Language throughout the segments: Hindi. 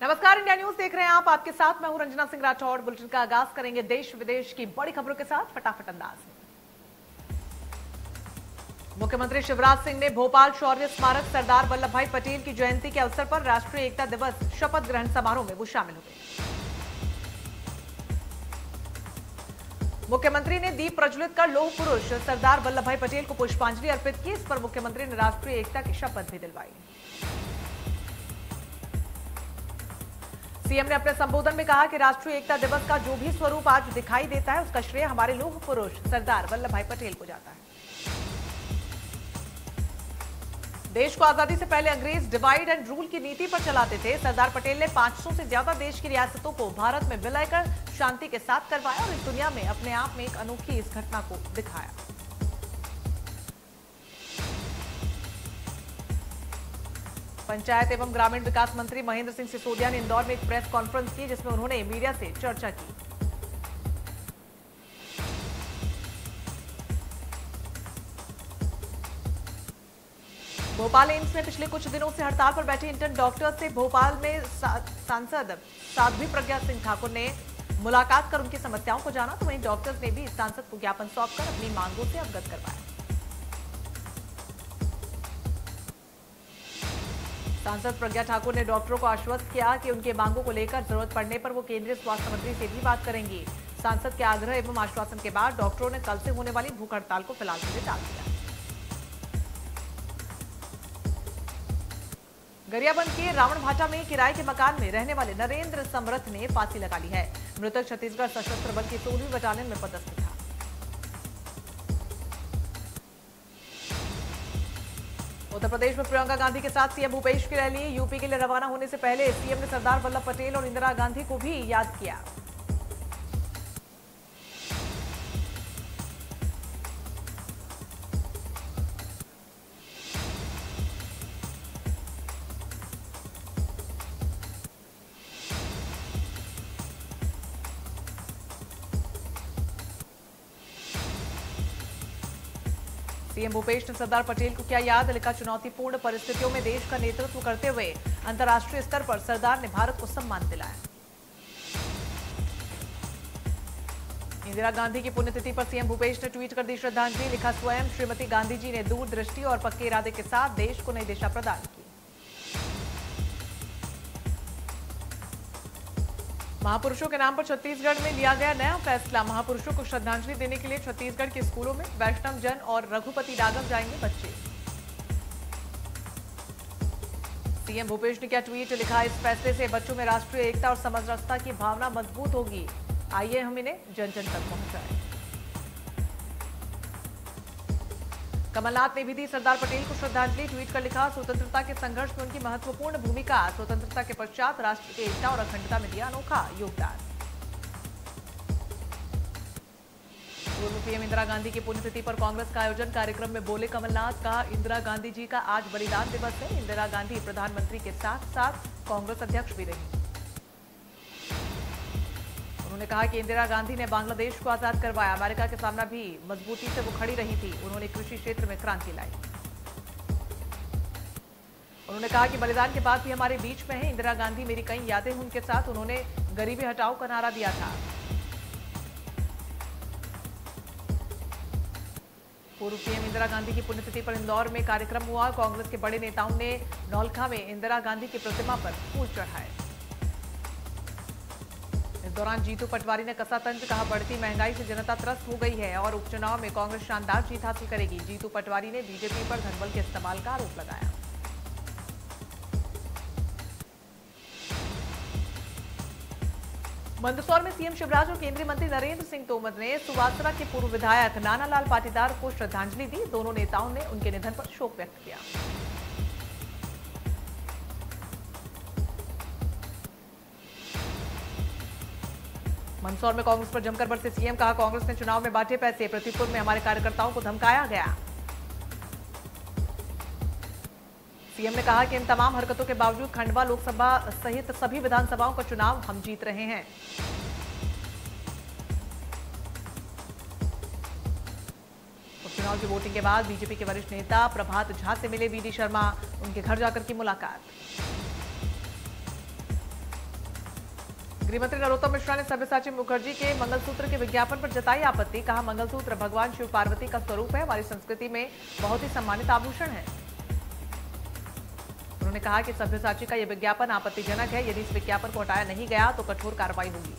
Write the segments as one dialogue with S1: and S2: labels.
S1: नमस्कार, इंडिया न्यूज देख रहे हैं आप। आपके साथ मैं हूं रंजना सिंह राठौड़। बुलेटिन का आगाज करेंगे देश विदेश की बड़ी खबरों के साथ फटाफट अंदाज में। मुख्यमंत्री शिवराज सिंह ने भोपाल शौर्य स्मारक सरदार वल्लभ भाई पटेल की जयंती के अवसर पर राष्ट्रीय एकता दिवस शपथ ग्रहण समारोह में वो शामिल हुए। मुख्यमंत्री ने दीप प्रज्वलित कर लौह पुरुष सरदार वल्लभ भाई पटेल को पुष्पांजलि अर्पित की। इस पर मुख्यमंत्री ने राष्ट्रीय एकता की शपथ भी दिलवाई। सीएम ने अपने संबोधन में कहा कि राष्ट्रीय एकता दिवस का जो भी स्वरूप आज दिखाई देता है उसका श्रेय हमारे लौह पुरुष सरदार वल्लभ भाई पटेल को जाता है। देश को आजादी से पहले अंग्रेज डिवाइड एंड रूल की नीति पर चलाते थे। सरदार पटेल ने 500 से ज्यादा देश की रियासतों को भारत में विलय कर शांति के साथ करवाया और इस दुनिया में अपने आप में एक अनोखी इस घटना को दिखाया। पंचायत एवं ग्रामीण विकास मंत्री महेंद्र सिंह सिसोदिया ने इंदौर में एक प्रेस कॉन्फ्रेंस की, जिसमें उन्होंने मीडिया से चर्चा की। भोपाल एम्स में पिछले कुछ दिनों से हड़ताल पर बैठे इंटर्न डॉक्टर से भोपाल में सांसद साध्वी प्रज्ञा सिंह ठाकुर ने मुलाकात कर उनकी समस्याओं को जाना, तो वहीं डॉक्टर्स ने भी सांसद को ज्ञापन सौंपकर अपनी मांगों से अवगत करवाया। सांसद प्रज्ञा ठाकुर ने डॉक्टरों को आश्वस्त किया कि उनके मांगों को लेकर जरूरत पड़ने पर वो केंद्रीय स्वास्थ्य मंत्री से भी बात करेंगी। सांसद के आग्रह एवं आश्वासन के बाद डॉक्टरों ने कल से होने वाली भूख हड़ताल को फिलहाल के लिए टाल दिया। गरियाबंद के रावण भाटा में किराए के मकान में रहने वाले नरेंद्र समरथ ने फांसी लगा ली है। मृतक छत्तीसगढ़ सशस्त्र बल की 16वीं बटालियन में पदस्थ था। उत्तर प्रदेश में प्रियंका गांधी के साथ सीएम भूपेश की रैली। यूपी के लिए रवाना होने से पहले सीएम ने सरदार वल्लभ पटेल और इंदिरा गांधी को भी याद किया। सीएम भूपेश ने सरदार पटेल को किया याद, लिखा चुनौतीपूर्ण परिस्थितियों में देश का नेतृत्व करते हुए अंतर्राष्ट्रीय स्तर पर सरदार ने भारत को सम्मान दिलाया। इंदिरा गांधी की पुण्यतिथि पर सीएम भूपेश ने ट्वीट कर दी श्रद्धांजलि, लिखा स्वयं श्रीमती गांधी जी ने दूरदृष्टि और पक्के इरादे के साथ देश को नई दिशा प्रदान की। महापुरुषों के नाम पर छत्तीसगढ़ में लिया गया नया फैसला। महापुरुषों को श्रद्धांजलि देने के लिए छत्तीसगढ़ के स्कूलों में वैष्णव जन और रघुपति राघव जाएंगे बच्चे। सीएम भूपेश ने किया ट्वीट, लिखा इस फैसले से बच्चों में राष्ट्रीय एकता और समरसता की भावना मजबूत होगी। आइए हम इन्हें जन जन तक पहुंचाएं। कमलनाथ ने भी दी सरदार पटेल को श्रद्धांजलि, ट्वीट कर लिखा स्वतंत्रता के संघर्ष में उनकी महत्वपूर्ण भूमिका। स्वतंत्रता के पश्चात राष्ट्र की एकता और अखंडता में दिया अनोखा योगदान। पूर्व पीएम इंदिरा गांधी की पुण्यतिथि पर कांग्रेस का आयोजन, कार्यक्रम में बोले कमलनाथ, कहा इंदिरा गांधी जी का आज बलिदान दिवस है। इंदिरा गांधी प्रधानमंत्री के साथ साथ कांग्रेस अध्यक्ष भी रही। उन्होंने कहा कि इंदिरा गांधी ने बांग्लादेश को आजाद करवाया। अमेरिका के सामने भी मजबूती से वो खड़ी रही थी। उन्होंने कृषि क्षेत्र में क्रांति लाई। उन्होंने कहा कि बलिदान के बाद भी हमारे बीच में है। इंदिरा गांधी मेरी कई यादें हैं उनके साथ। उन्होंने गरीबी हटाओ का नारा दिया था। पूर्व पीएम इंदिरा गांधी की पुण्यतिथि पर इंदौर में कार्यक्रम हुआ। कांग्रेस के बड़े नेताओं ने नौलखा में इंदिरा गांधी की प्रतिमा पर फूल चढ़ाए। इस दौरान जीतू पटवारी ने कसा तंज, कहा बढ़ती महंगाई से जनता त्रस्त हो गई है और उपचुनाव में कांग्रेस शानदार जीत हासिल करेगी। जीतू पटवारी ने बीजेपी पर धनबल के इस्तेमाल का आरोप लगाया। मंदसौर में सीएम शिवराज और केंद्रीय मंत्री नरेंद्र सिंह तोमर ने सुवासरा के पूर्व विधायक नानालाल पाटीदार को श्रद्धांजलि दी। दोनों नेताओं ने उनके निधन पर शोक व्यक्त किया। मंदसौर में कांग्रेस पर जमकर बरसे सीएम, कहा कांग्रेस ने चुनाव में बांटे पैसे। प्रतिपुर में हमारे कार्यकर्ताओं को धमकाया गया। सीएम ने कहा कि इन तमाम हरकतों के बावजूद खंडवा लोकसभा सहित सभी विधानसभाओं का चुनाव हम जीत रहे हैं। उपचुनाव की वोटिंग के बाद बीजेपी के वरिष्ठ नेता प्रभात झा से मिले वीडी शर्मा, उनके घर जाकर की मुलाकात। गृहमंत्री नरोत्तम मिश्रा ने सब्यसाची मुखर्जी के मंगलसूत्र के विज्ञापन पर जताई आपत्ति। कहा, मंगलसूत्र भगवान शिव पार्वती का स्वरूप है, हमारी संस्कृति में बहुत ही सम्मानित आभूषण है। उन्होंने कहा कि सब्यसाची का यह विज्ञापन आपत्तिजनक है। यदि इस विज्ञापन को हटाया नहीं गया तो कठोर कार्रवाई होगी।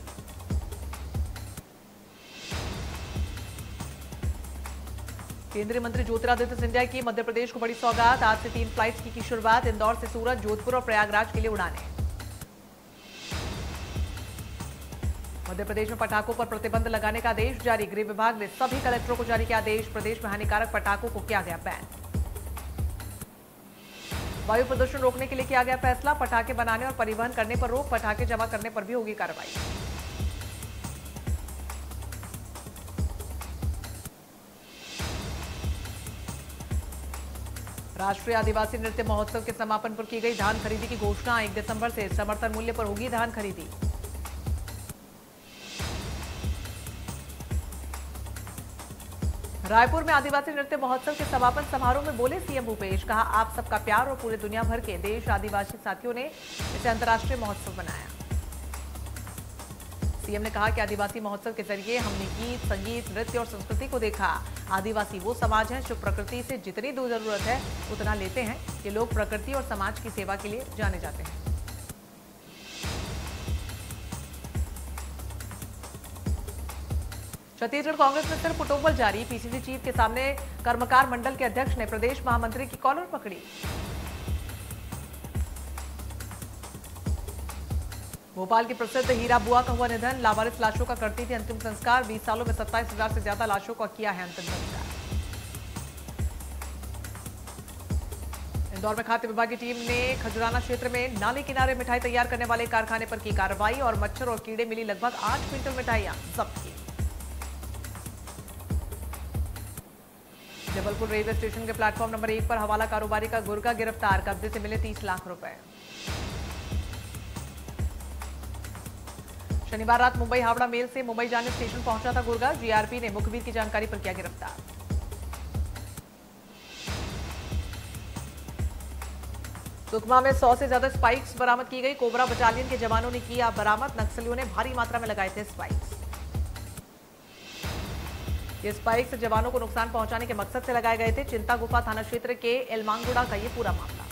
S1: केंद्रीय मंत्री ज्योतिरादित्य सिंधिया की मध्य प्रदेश को बड़ी सौगात। आज से 3 फ्लाइट्स की शुरुआत। इंदौर से सूरत, जोधपुर और प्रयागराज के लिए उड़ानें। मध्य प्रदेश में पटाखों पर प्रतिबंध लगाने का आदेश जारी। गृह विभाग ने सभी कलेक्टरों को जारी किया आदेश। प्रदेश में हानिकारक पटाखों को किया गया बैन। वायु प्रदूषण रोकने के लिए किया गया फैसला। पटाखे बनाने और परिवहन करने पर रोक, पटाखे जमा करने पर भी होगी कार्रवाई। राष्ट्रीय आदिवासी नृत्य महोत्सव के समापन पर की गई धान खरीदी की घोषणा। 1 दिसंबर से समर्थन मूल्य पर होगी धान खरीदी। रायपुर में आदिवासी नृत्य महोत्सव के समापन समारोह में बोले सीएम भूपेश। कहा, आप सबका प्यार और पूरे दुनिया भर के देश आदिवासी साथियों ने इसे अंतर्राष्ट्रीय महोत्सव बनाया। सीएम ने कहा कि आदिवासी महोत्सव के जरिए हमने गीत, संगीत, नृत्य और संस्कृति को देखा। आदिवासी वो समाज है जो प्रकृति से जितनी दूर जरूरत है उतना लेते हैं। ये लोग प्रकृति और समाज की सेवा के लिए जाने जाते हैं। छत्तीसगढ़ कांग्रेस में सिर्फ उटोबल जारी। पीसीसी चीफ के सामने कर्मकार मंडल के अध्यक्ष ने प्रदेश महामंत्री की कॉलर पकड़ी। भोपाल की प्रसिद्ध हीरा बुआ का हुआ निधन। लावारिस लाशों का करती थी अंतिम संस्कार। 20 सालों में 27,000 से ज्यादा लाशों का किया है अंतिम संस्कार। इंदौर में खाद्य विभाग की टीम ने खजुराना क्षेत्र में नाले किनारे मिठाई तैयार करने वाले कारखाने पर की कार्रवाई और मच्छर और कीड़े मिली लगभग 8 क्विंटल मिठाइयां जब्त की। जबलपुर रेलवे स्टेशन के प्लेटफॉर्म नंबर 1 पर हवाला कारोबारी का गुर्गा गिरफ्तार। कब्जे से मिले 30 लाख रुपए। शनिवार रात मुंबई हावड़ा मेल से मुंबई जाने स्टेशन पहुंचा था गुर्गा। जीआरपी ने मुखबिर की जानकारी पर किया गिरफ्तार। सुकमा में 100 से ज्यादा स्पाइक्स बरामद की गई। कोबरा बटालियन के जवानों ने किया बरामद। नक्सलियों ने भारी मात्रा में लगाए थे स्पाइक्स। ये स्पाइक्स जवानों को नुकसान पहुंचाने के मकसद से लगाए गए थे। चिंता गुफा थाना क्षेत्र के एलमांगुड़ा का ये पूरा मामला।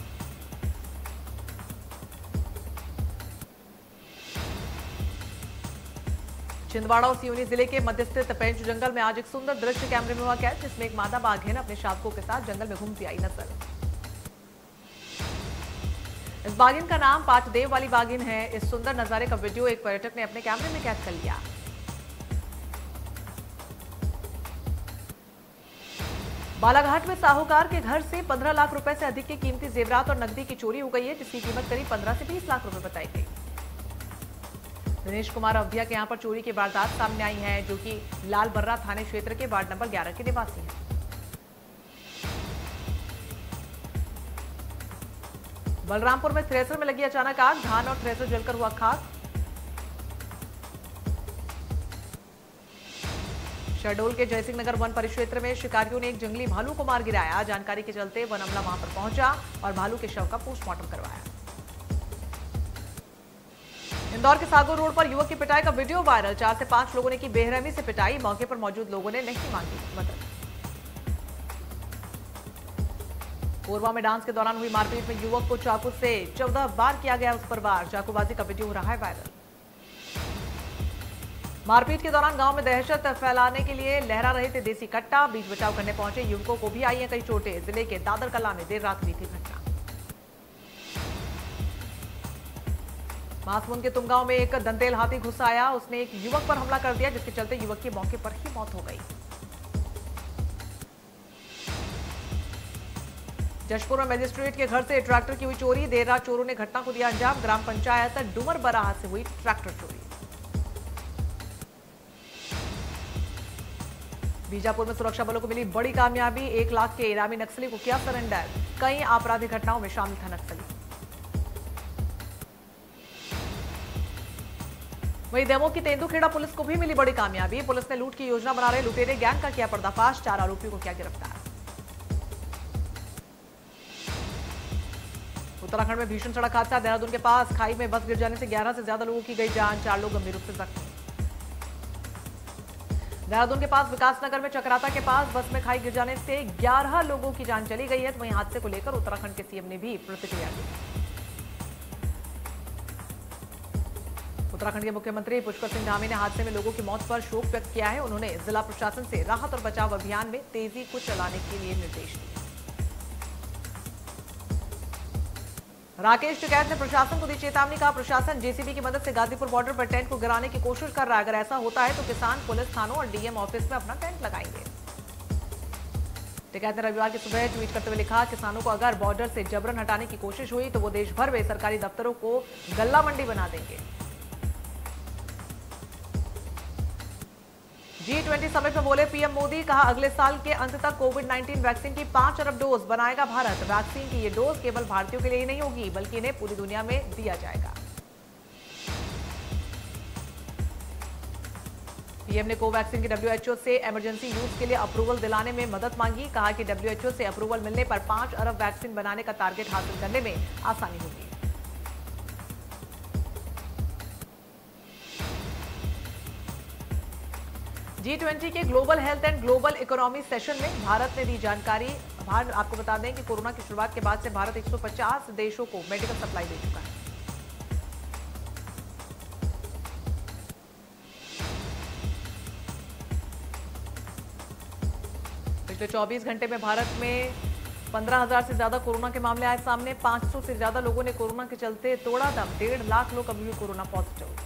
S1: छिंदवाड़ा और सिवनी जिले के मध्य स्थित पेंच जंगल में आज एक सुंदर दृश्य कैमरे में हुआ कैद, जिसमें एक मादा बाघिन अपने शावकों के साथ जंगल में घूमती आई नजर। इस बाघिन का नाम पाटदेव वाली बाघिन है। इस सुंदर नजारे का वीडियो एक पर्यटक ने अपने कैमरे में कैद कर लिया। बालाघाट में साहूकार के घर से 15 लाख रुपए से अधिक की कीमती जेवरात और नकदी की चोरी हो गई है, जिसकी कीमत करीब 15 से 20 लाख रुपए बताई गई। दिनेश कुमार अवधिया के यहां पर चोरी की वारदात सामने आई है, जो कि लालबर्रा थाने क्षेत्र के वार्ड नंबर 11 के निवासी हैं। बलरामपुर में थ्रेसर में लगी अचानक आग। धान और थ्रेसर जलकर हुआ खाक। शहडोल के जयसिंह नगर वन परिक्षेत्र में शिकारियों ने एक जंगली भालू को मार गिराया। जानकारी के चलते वन अमला वहां पर पहुंचा और भालू के शव का पोस्टमार्टम करवाया। इंदौर के सागौर रोड पर युवक की पिटाई का वीडियो वायरल। 4 से 5 लोगों ने की बेरहमी से पिटाई। मौके पर मौजूद लोगों ने नहीं मांगी मदद। कोरबा में डांस के दौरान हुई मारपीट में युवक को चाकू से 14 बार किया गया उस पर वार। चाकूबाजी का वीडियो हो रहा है वायरल। मारपीट के दौरान गांव में दहशत फैलाने के लिए लहरा रहे थे देसी कट्टा। बीच बचाव करने पहुंचे युवकों को भी आई है कई चोटें। जिले के दादर कला में देर रात हुई थी घटना। महासमुंद के तुमगांव में एक दंतेल हाथी घुस आया। उसने एक युवक पर हमला कर दिया, जिसके चलते युवक की मौके पर ही मौत हो गई। जशपुर में मजिस्ट्रेट के घर से ट्रैक्टर की हुई चोरी। देर रात चोरों ने घटना को दिया अंजाम। ग्राम पंचायत डुमर बराहा से हुई ट्रैक्टर चोरी। बीजापुर में सुरक्षा बलों को मिली बड़ी कामयाबी। 1 लाख के इनामी नक्सली को किया सरेंडर। कई आपराधिक घटनाओं में शामिल था नक्सली। वहीं दमोह की तेंदुखेड़ा पुलिस को भी मिली बड़ी कामयाबी। पुलिस ने लूट की योजना बना रहे लुटेरे गैंग का किया पर्दाफाश। 4 आरोपियों को किया गिरफ्तार। उत्तराखंड में भीषण सड़क हादसा, देहरादून के पास खाई में बस गिर जाने से 11 से ज्यादा लोगों की गई जान, 4 लोग गंभीर रूप से जख्मी। देहरादून के पास विकासनगर में चक्राता के पास बस में खाई गिर जाने से 11 लोगों की जान चली गई है। तो वहीं हादसे को लेकर उत्तराखंड के सीएम ने भी प्रतिक्रिया दी। उत्तराखंड के मुख्यमंत्री पुष्कर सिंह धामी ने हादसे में लोगों की मौत पर शोक व्यक्त किया है। उन्होंने जिला प्रशासन से राहत और बचाव अभियान में तेजी को चलाने के लिए निर्देश दिए। राकेश टिकैत ने प्रशासन को दी चेतावनी, कहा प्रशासन जेसीबी की मदद से गाजीपुर बॉर्डर पर टेंट को गिराने की कोशिश कर रहा है। अगर ऐसा होता है तो किसान पुलिस थानों और डीएम ऑफिस में अपना टेंट लगाएंगे। टिकैत ने रविवार की सुबह ट्वीट करते हुए लिखा, किसानों को अगर बॉर्डर से जबरन हटाने की कोशिश हुई तो वो देश भर में सरकारी दफ्तरों को गल्ला मंडी बना देंगे। G20 समिट में बोले पीएम मोदी, कहा अगले साल के अंत तक कोविड-19 वैक्सीन की 5 अरब डोज बनाएगा भारत। वैक्सीन की ये डोज केवल भारतीयों के लिए ही नहीं होगी बल्कि इन्हें पूरी दुनिया में दिया जाएगा। पीएम ने कोवैक्सीन की WHO से इमरजेंसी यूज के लिए अप्रूवल दिलाने में मदद मांगी। कहा कि WHO से अप्रूवल मिलने पर 5 अरब वैक्सीन बनाने का टारगेट हासिल करने में आसानी होगी। G20 के global health and global economy session में भारत ने दी जानकारी। आपको बता दें कि कोरोना की शुरुआत के बाद से भारत 150 देशों को मेडिकल सप्लाई दे चुका है। पिछले 24 घंटे में भारत में 15,000 से ज्यादा कोरोना के मामले आए सामने। 500 से ज्यादा लोगों ने कोरोना के चलते तोड़ा दम। 1.5 लाख लोग अभी भी कोरोना पॉजिटिव।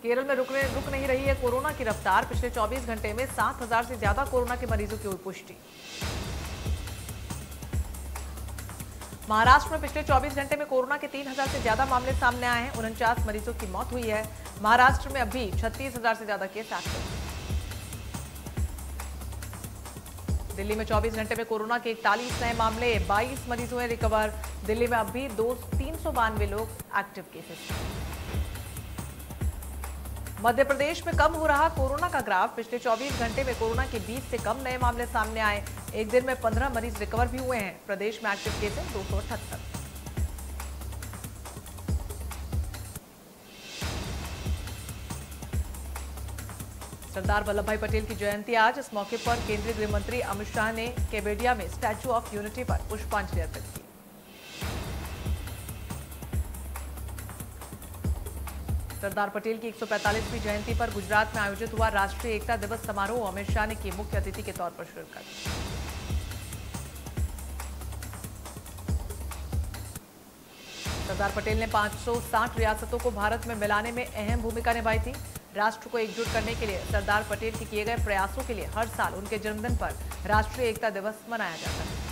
S1: केरल में रुक नहीं रही है कोरोना की रफ्तार। पिछले 24 घंटे में 7,000 से ज्यादा कोरोना के मरीजों की हुई पुष्टि। महाराष्ट्र में पिछले 24 घंटे में कोरोना के 3,000 से ज्यादा मामले सामने आए हैं। 49 मरीजों की मौत हुई है। महाराष्ट्र में अभी 36,000 से ज्यादा केस एक्टिव। दिल्ली में 24 घंटे में कोरोना के 41 नए मामले, 22 मरीज हुए रिकवर। दिल्ली में अभी 392 लोग एक्टिव केसेस। मध्य प्रदेश में कम हो रहा कोरोना का ग्राफ। पिछले 24 घंटे में कोरोना के 20 से कम नए मामले सामने आए। एक दिन में 15 मरीज रिकवर भी हुए हैं। प्रदेश में एक्टिव केस है 278। सरदार वल्लभ भाई पटेल की जयंती आज। इस मौके पर केंद्रीय गृह मंत्री अमित शाह ने केवडिया में स्टैच्यू ऑफ यूनिटी पर पुष्पांजलि अर्पित की। सरदार पटेल की 145वीं जयंती पर गुजरात में आयोजित हुआ राष्ट्रीय एकता दिवस समारोह। अमित शाह ने की मुख्य अतिथि के तौर पर शिरकत। सरदार पटेल ने 560 रियासतों को भारत में मिलाने में अहम भूमिका निभाई थी। राष्ट्र को एकजुट करने के लिए सरदार पटेल के किए गए प्रयासों के लिए हर साल उनके जन्मदिन पर राष्ट्रीय एकता दिवस मनाया जाता है।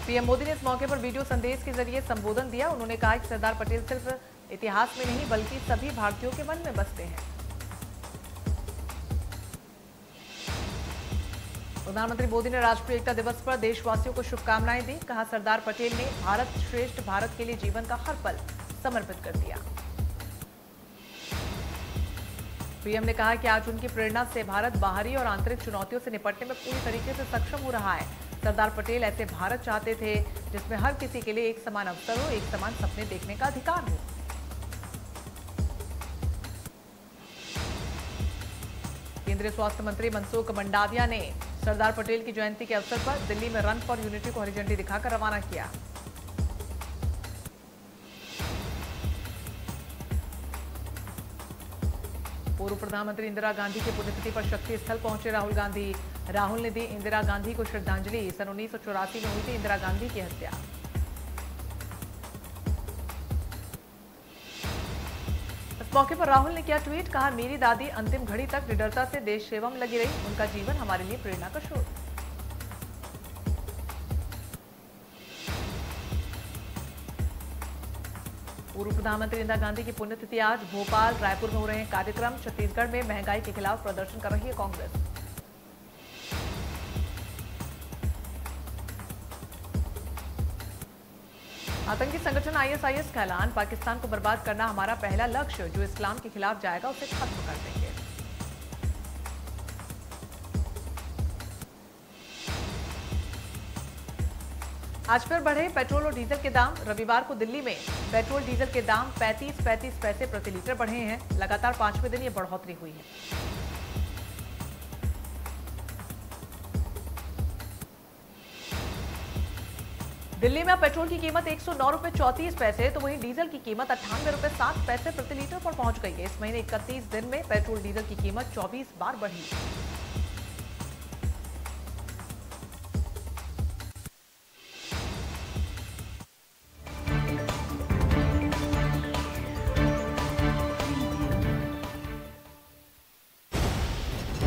S1: पीएम मोदी ने इस मौके पर वीडियो संदेश के जरिए संबोधन दिया। उन्होंने कहा कि सरदार पटेल सिर्फ इतिहास में नहीं बल्कि सभी भारतीयों के मन में बसते हैं। प्रधानमंत्री मोदी ने राष्ट्रीय एकता दिवस पर देशवासियों को शुभकामनाएं दी। कहा सरदार पटेल ने भारत श्रेष्ठ भारत के लिए जीवन का हर पल समर्पित कर दिया। पीएम ने कहा कि आज उनकी प्रेरणा से भारत बाहरी और आंतरिक चुनौतियों से निपटने में पूरी तरीके से सक्षम हो रहा है। सरदार पटेल ऐसे भारत चाहते थे जिसमें हर किसी के लिए एक समान अवसर हो, एक समान सपने देखने का अधिकार हो। केंद्रीय स्वास्थ्य मंत्री मनसुख मंडाविया ने सरदार पटेल की जयंती के अवसर पर दिल्ली में रन फॉर यूनिटी को हरी झंडी दिखाकर रवाना किया। पूर्व प्रधानमंत्री इंदिरा गांधी की पुण्यतिथि पर शक्ति स्थल पहुंचे राहुल गांधी। राहुल ने दी इंदिरा गांधी को श्रद्धांजलि। सन 1984 में हुई थी इंदिरा गांधी की हत्या। इस मौके पर राहुल ने किया ट्वीट। कहा मेरी दादी अंतिम घड़ी तक निडरता से देश सेवा में लगी रही। उनका जीवन हमारे लिए प्रेरणा का स्रोत। पूर्व प्रधानमंत्री इंदिरा गांधी की पुण्यतिथि आज। भोपाल, रायपुर में हो रहे हैं कार्यक्रम। छत्तीसगढ़ में महंगाई के खिलाफ प्रदर्शन कर रही है कांग्रेस। आतंकी संगठन ISIS का ऐलान, पाकिस्तान को बर्बाद करना हमारा पहला लक्ष्य, जो इस्लाम के खिलाफ जाएगा उसे खत्म कर देंगे। आज फिर बढ़े पेट्रोल और डीजल के दाम। रविवार को दिल्ली में पेट्रोल डीजल के दाम 35 पैसे प्रति लीटर बढ़े हैं। लगातार 5वें दिन ये बढ़ोतरी हुई है। दिल्ली में अब पेट्रोल की कीमत 109 रुपए 34 पैसे, तो वहीं डीजल की कीमत 98 रुपए 7 पैसे प्रति लीटर पर पहुंच गई है। इस महीने 31 दिन में पेट्रोल डीजल की कीमत 24 बार बढ़ी।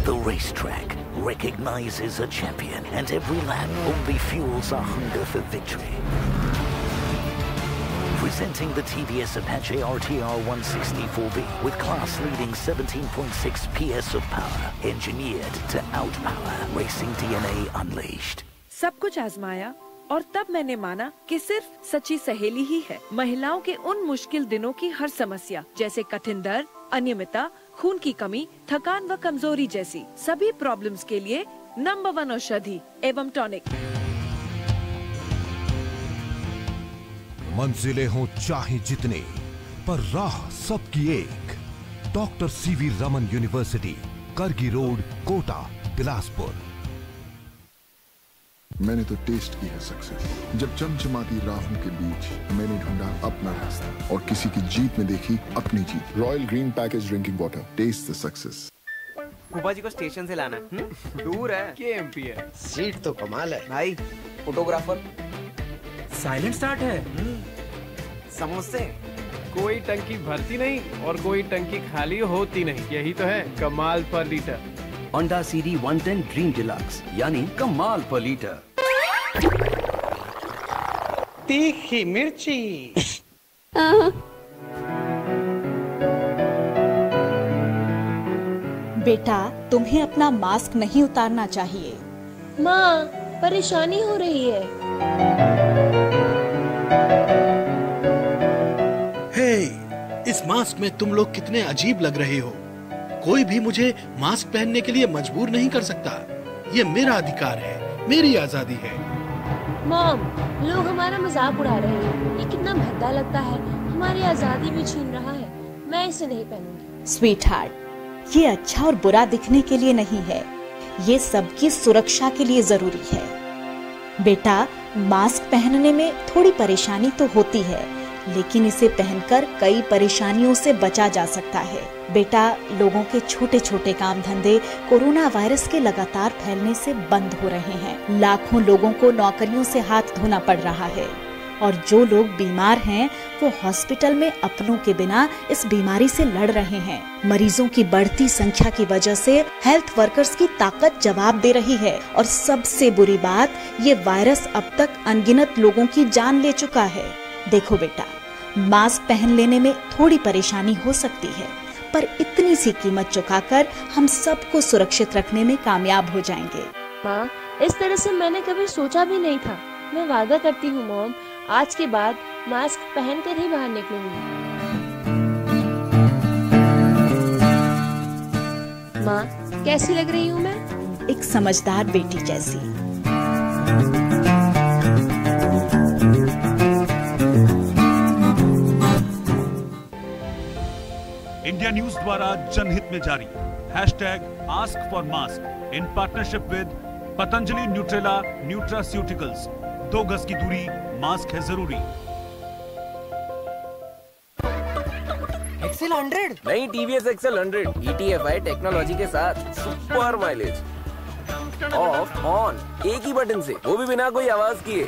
S2: The racetrack recognizes a champion, and every lap only fuels our hunger for victory. Presenting the TVS Apache RTR 160 with class-leading 17.6 PS of power, engineered to outpower racing DNA unleashed.
S3: सब कुछ आजमाया और तब मैंने माना कि सिर्फ सच्ची सहेली ही है महिलाओं के उन मुश्किल दिनों की हर समस्या, जैसे कठिन दर्द, अनियमितता, खून की कमी, थकान व कमजोरी जैसी सभी प्रॉब्लम्स के लिए नंबर 1 औषधि एवं टॉनिक।
S4: मंजिलें हों चाहे जितने, पर राह सबकी एक। डॉक्टर CV रमन यूनिवर्सिटी, करगी रोड, कोटा, बिलासपुर।
S5: मैंने तो टेस्ट की है सक्सेस। जब चमचमाती राहों के बीच मैंने ढूंढा अपना रास्ता और किसी की जीत में देखी अपनी जीत। Royal green package drinking water, taste the success.
S6: कुबा जी को स्टेशन से लाना है। दूर है। KMP है।
S7: सीट तो कमाल है
S6: भाई। फोटोग्राफर।
S8: साइलेंट स्टार्ट है।
S6: समोसे।
S8: कोई टंकी भरती नहीं और कोई टंकी खाली होती नहीं, यही तो है कमाल पर litre.
S9: Honda CD 110 Dream Deluxe, यानी कमाल पर लीटर।
S7: तीखी मिर्ची।
S10: बेटा, तुम्हें अपना मास्क नहीं उतारना चाहिए।
S11: माँ, परेशानी हो रही है।
S7: हे, इस मास्क में तुम लोग कितने अजीब लग रहे हो। कोई भी मुझे मास्क पहनने के लिए मजबूर नहीं कर सकता। ये मेरा अधिकार है, मेरी आजादी है।
S11: मॉम, लोग हमारा मजाक उड़ा रहे हैं। ये कितना भद्दा लगता है, हमारी आजादी भी छीन रहा है। मैं इसे नहीं पहनूंगी।
S10: स्वीट हार्ट, ये अच्छा और बुरा दिखने के लिए नहीं है, ये सबकी सुरक्षा के लिए जरूरी है। बेटा, मास्क पहनने में थोड़ी परेशानी तो होती है, लेकिन इसे पहनकर कई परेशानियों से बचा जा सकता है। बेटा, लोगों के छोटे छोटे काम धंधे कोरोना वायरस के लगातार फैलने से बंद हो रहे हैं। लाखों लोगों को नौकरियों से हाथ धोना पड़ रहा है और जो लोग बीमार हैं वो हॉस्पिटल में अपनों के बिना इस बीमारी से लड़ रहे हैं। मरीजों की बढ़ती संख्या की वजह से हेल्थ वर्कर्स की ताकत जवाब दे रही है और सबसे बुरी बात, ये वायरस अब तक अनगिनत लोगों की जान ले चुका है। देखो बेटा, मास्क पहन लेने में थोड़ी परेशानी हो सकती है, पर इतनी सी कीमत चुकाकर हम सबको सुरक्षित रखने में कामयाब हो जाएंगे।
S11: माँ, इस तरह से मैंने कभी सोचा भी नहीं था। मैं वादा करती हूँ मॉम, आज के बाद मास्क पहनकर ही बाहर निकलूंगी। माँ, कैसी लग रही हूँ मैं?
S10: एक समझदार बेटी जैसी।
S12: इंडिया न्यूज द्वारा जनहित में जारी #AskForMask in partnership with Patanjali Nutrela nutraceuticals. 2 गज की दूरी, मास्क है जरूरी।
S6: एक्सेल 100 नहीं, TVS एक्सेल 100 ETFI टेक्नोलॉजी के साथ सुपर माइलेज। ऑफ ऑन एक ही बटन से, वो भी बिना कोई आवाज किए।